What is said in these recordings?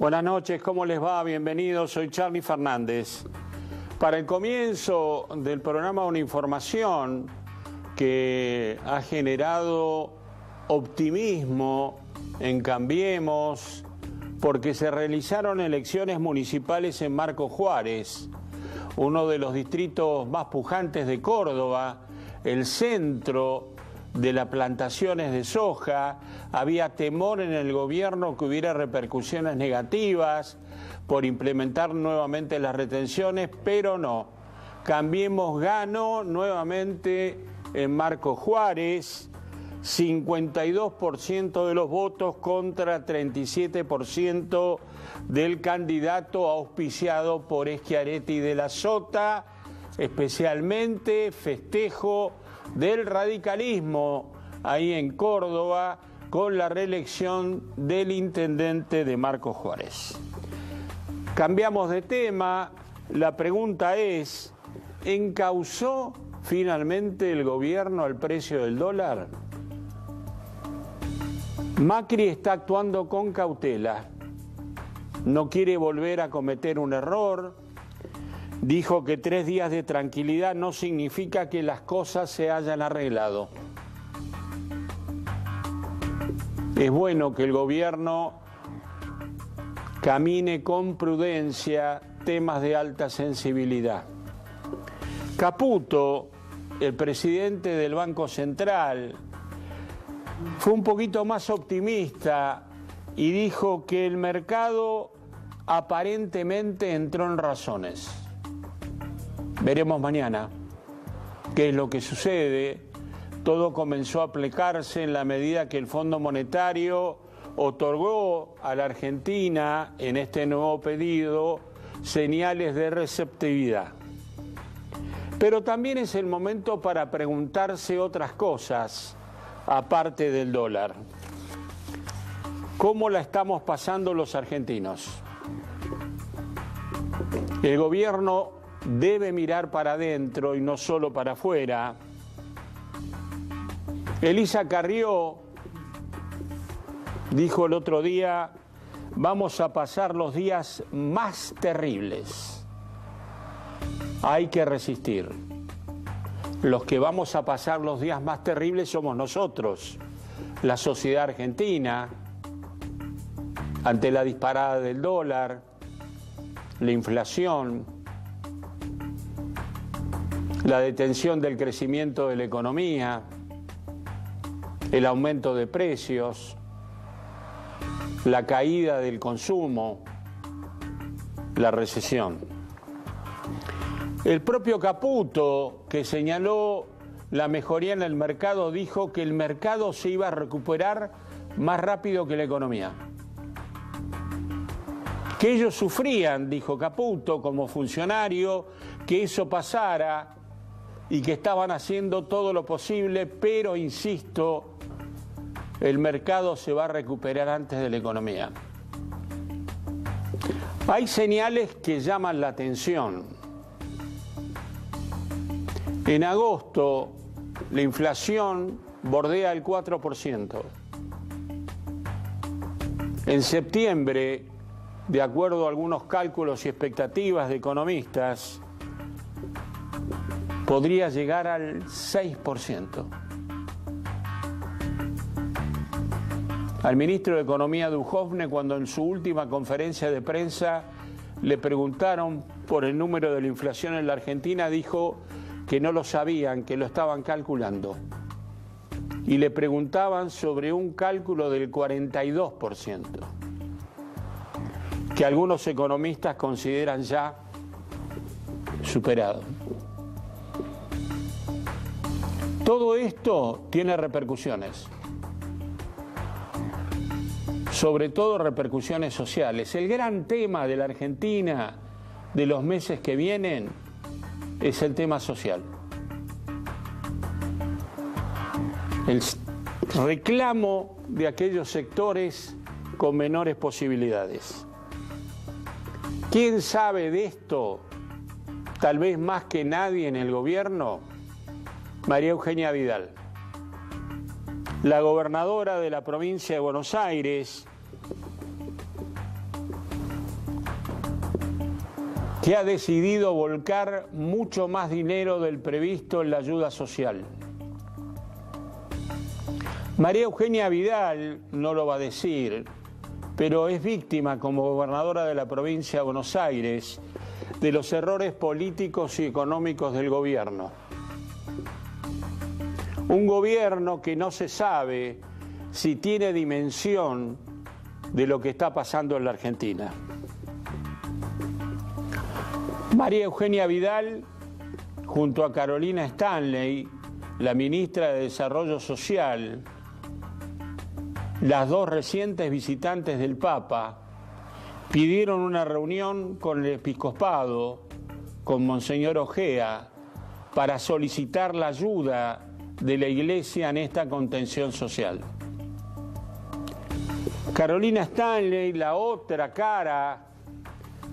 Buenas noches, ¿cómo les va? Bienvenidos, soy Charly Fernández. Para el comienzo del programa, una información que ha generado optimismo en Cambiemos, porque se realizaron elecciones municipales en Marcos Juárez, uno de los distritos más pujantes de Córdoba, el centro de las plantaciones de soja. Había temor en el gobierno que hubiera repercusiones negativas por implementar nuevamente las retenciones, pero no. Cambiemos ganó nuevamente en Marcos Juárez, 52% de los votos contra 37% del candidato auspiciado por Schiaretti de la Sota, especialmente festejo del radicalismo ahí en Córdoba con la reelección del intendente de Marcos Juárez. Cambiamos de tema, la pregunta es, ¿encauzó finalmente el gobierno el precio del dólar? Macri está actuando con cautela, no quiere volver a cometer un error. Dijo que 3 días de tranquilidad no significa que las cosas se hayan arreglado. Es bueno que el gobierno camine con prudencia temas de alta sensibilidad. Caputo, el presidente del Banco Central, fue un poquito más optimista y dijo que el mercado aparentemente entró en razones. Veremos mañana qué es lo que sucede. Todo comenzó a aplicarse en la medida que el Fondo Monetario otorgó a la Argentina en este nuevo pedido señales de receptividad. Pero también es el momento para preguntarse otras cosas aparte del dólar. ¿Cómo la estamos pasando los argentinos? El gobierno debe mirar para adentro y no solo para afuera. Elisa Carrió dijo el otro día, vamos a pasar los días más terribles. Hay que resistir. Los que vamos a pasar los días más terribles somos nosotros, la sociedad argentina, ante la disparada del dólar, la inflación, la detención del crecimiento de la economía, el aumento de precios, la caída del consumo, la recesión. El propio Caputo, que señaló la mejoría en el mercado, dijo que el mercado se iba a recuperar más rápido que la economía. Que ellos sufrían, dijo Caputo, como funcionario, que eso pasara y que estaban haciendo todo lo posible, pero, insisto, el mercado se va a recuperar antes de la economía. Hay señales que llaman la atención. En agosto, la inflación bordea el 4%. En septiembre, de acuerdo a algunos cálculos y expectativas de economistas, podría llegar al 6%. Al ministro de Economía Duhovne, cuando en su última conferencia de prensa le preguntaron por el número de la inflación en la Argentina, dijo que no lo sabían, que lo estaban calculando. Y le preguntaban sobre un cálculo del 42%, que algunos economistas consideran ya superado. Todo esto tiene repercusiones, sobre todo repercusiones sociales. El gran tema de la Argentina de los meses que vienen es el tema social. El reclamo de aquellos sectores con menores posibilidades. ¿Quién sabe de esto? Tal vez más que nadie en el gobierno, María Eugenia Vidal. La gobernadora de la provincia de Buenos Aires que ha decidido volcar mucho más dinero del previsto en la ayuda social. María Eugenia Vidal no lo va a decir, pero es víctima como gobernadora de la provincia de Buenos Aires de los errores políticos y económicos del gobierno. Un gobierno que no se sabe si tiene dimensión de lo que está pasando en la Argentina. María Eugenia Vidal, junto a Carolina Stanley, la ministra de Desarrollo Social, las dos recientes visitantes del Papa, pidieron una reunión con el episcopado, con Monseñor Ojea, para solicitar la ayuda de la Iglesia en esta contención social. Carolina Stanley, la otra cara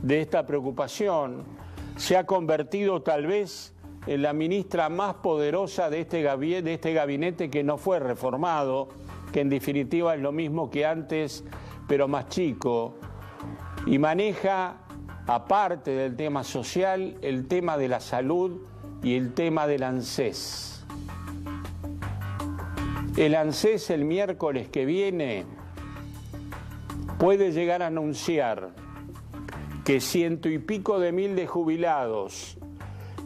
de esta preocupación, se ha convertido tal vez en la ministra más poderosa de este gabinete que no fue reformado, que en definitiva es lo mismo que antes, pero más chico, y maneja, aparte del tema social, el tema de la salud y el tema del ANSES. El ANSES el miércoles que viene puede llegar a anunciar que 100 y pico de mil de jubilados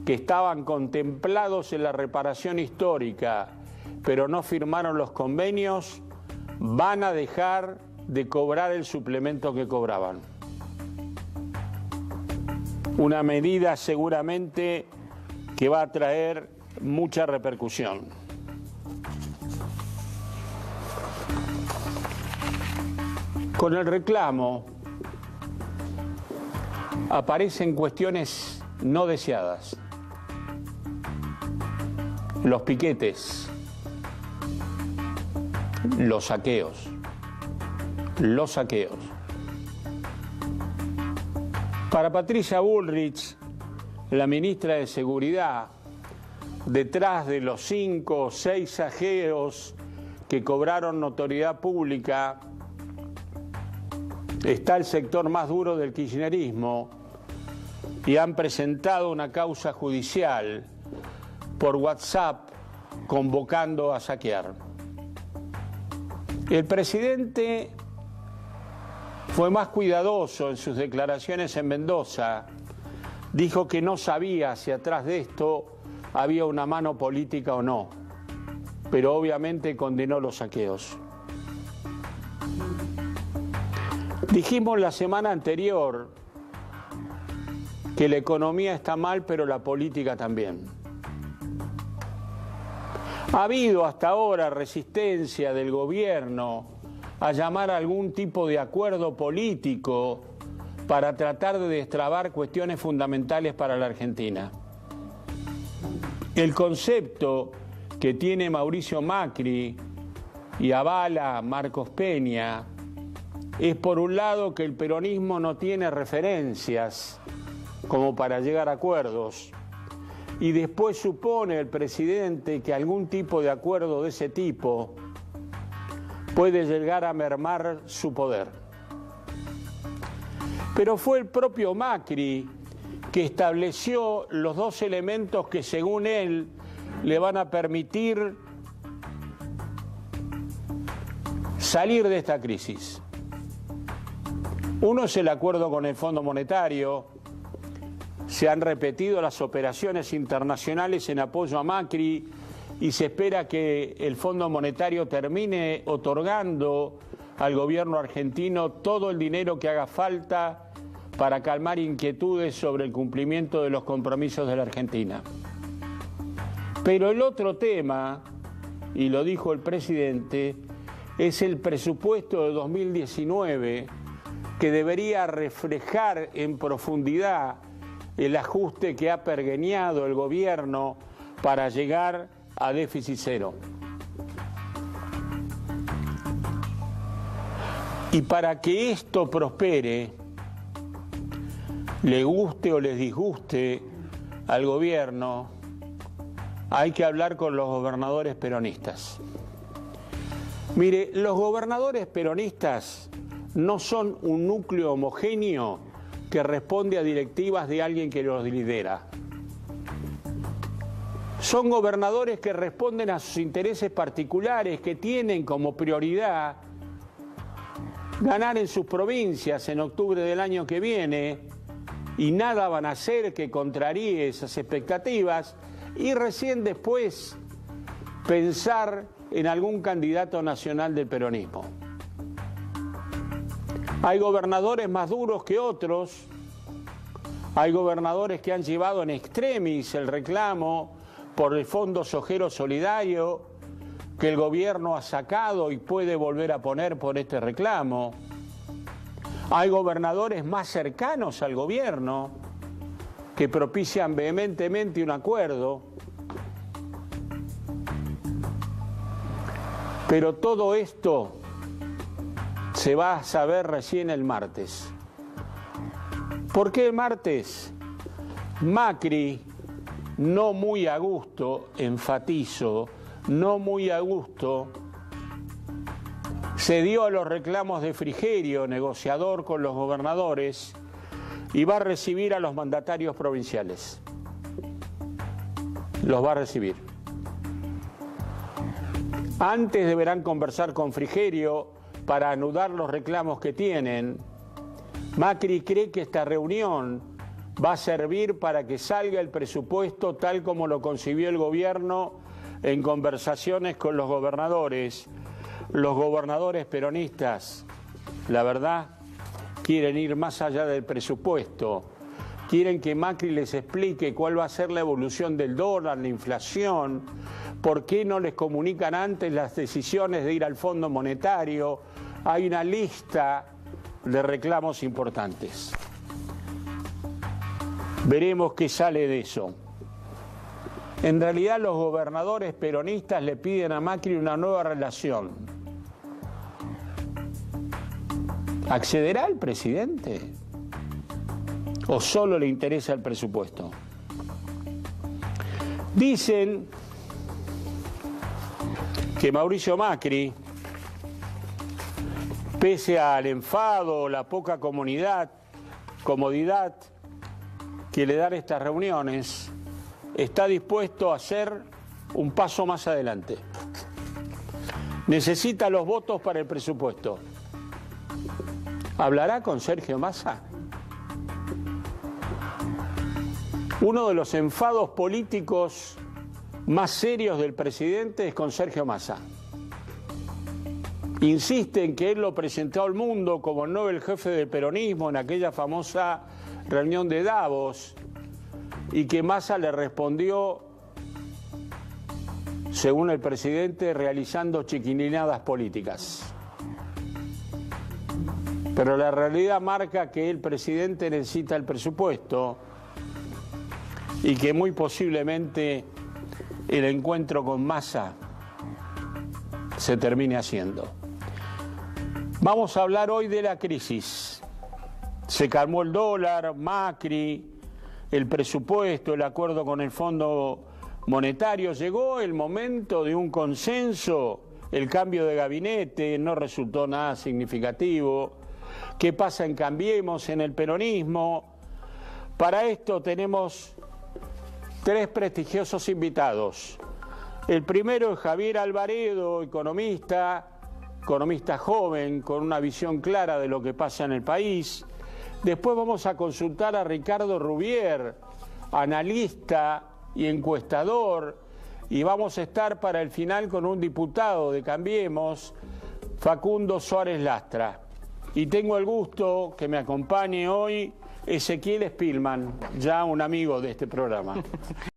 que estaban contemplados en la reparación histórica, pero no firmaron los convenios, van a dejar de cobrar el suplemento que cobraban. Una medida seguramente que va a traer mucha repercusión. Con el reclamo aparecen cuestiones no deseadas. Los piquetes, los saqueos. Para Patricia Bullrich, la ministra de Seguridad, detrás de los 5 o 6 saqueos que cobraron notoriedad pública, está el sector más duro del kirchnerismo y han presentado una causa judicial por WhatsApp convocando a saquear. El presidente fue más cuidadoso en sus declaraciones en Mendoza. Dijo que no sabía si atrás de esto había una mano política o no, pero obviamente condenó los saqueos. Dijimos la semana anterior que la economía está mal, pero la política también. Ha habido hasta ahora resistencia del gobierno a llamar a algún tipo de acuerdo político para tratar de destrabar cuestiones fundamentales para la Argentina. El concepto que tiene Mauricio Macri y avala Marcos Peña es, por un lado, que el peronismo no tiene referencias como para llegar a acuerdos, y después supone el presidente que algún tipo de acuerdo de ese tipo puede llegar a mermar su poder. Pero fue el propio Macri que estableció los dos elementos que, según él, le van a permitir salir de esta crisis. Uno es el acuerdo con el Fondo Monetario. Se han repetido las operaciones internacionales en apoyo a Macri y se espera que el Fondo Monetario termine otorgando al gobierno argentino todo el dinero que haga falta para calmar inquietudes sobre el cumplimiento de los compromisos de la Argentina. Pero el otro tema, y lo dijo el presidente, es el presupuesto de 2019, que debería reflejar en profundidad el ajuste que ha pergeñado el gobierno para llegar a déficit cero. Y para que esto prospere, le guste o les disguste al gobierno, hay que hablar con los gobernadores peronistas. Mire, los gobernadores peronistas no son un núcleo homogéneo que responde a directivas de alguien que los lidera. Son gobernadores que responden a sus intereses particulares, que tienen como prioridad ganar en sus provincias en octubre del año que viene, y nada van a hacer que contraríe esas expectativas, y recién después pensar en algún candidato nacional del peronismo. Hay gobernadores más duros que otros, hay gobernadores que han llevado en extremis el reclamo por el Fondo Sojero Solidario, que el gobierno ha sacado y puede volver a poner por este reclamo. Hay gobernadores más cercanos al gobierno que propician vehementemente un acuerdo. Pero todo esto se va a saber recién el martes. ¿Por qué el martes? Macri, no muy a gusto, enfatizo, no muy a gusto, cedió a los reclamos de Frigerio, negociador con los gobernadores, y va a recibir a los mandatarios provinciales. Los va a recibir. Antes deberán conversar con Frigerio para anudar los reclamos que tienen. Macri cree que esta reunión va a servir para que salga el presupuesto tal como lo concibió el gobierno en conversaciones con los gobernadores. Los gobernadores peronistas, la verdad, quieren ir más allá del presupuesto. Quieren que Macri les explique cuál va a ser la evolución del dólar, la inflación, por qué no les comunican antes las decisiones de ir al Fondo Monetario. Hay una lista de reclamos importantes. Veremos qué sale de eso. En realidad los gobernadores peronistas le piden a Macri una nueva relación. ¿Accederá el presidente? ¿O solo le interesa el presupuesto? Dicen que Mauricio Macri, pese al enfado, la poca comodidad que le dan estas reuniones, está dispuesto a hacer un paso más adelante. Necesita los votos para el presupuesto. ¿Hablará con Sergio Massa? Uno de los enfados políticos más serios del presidente es con Sergio Massa. Insiste en que él lo presentó al mundo como el nuevo jefe del peronismo en aquella famosa reunión de Davos, y que Massa le respondió, según el presidente, realizando chiquilinadas políticas. Pero la realidad marca que el presidente necesita el presupuesto y que muy posiblemente el encuentro con Massa se termine haciendo. Vamos a hablar hoy de la crisis. Se calmó el dólar, Macri, el presupuesto, el acuerdo con el Fondo Monetario. Llegó el momento de un consenso, el cambio de gabinete no resultó nada significativo. ¿Qué pasa en Cambiemos, en el peronismo? Para esto tenemos tres prestigiosos invitados. El primero es Javier Alvaredo, economista joven, con una visión clara de lo que pasa en el país. Después vamos a consultar a Ricardo Rubier, analista y encuestador, y vamos a estar para el final con un diputado de Cambiemos, Facundo Suárez Lastra. Y tengo el gusto que me acompañe hoy Ezequiel Spillman, ya un amigo de este programa.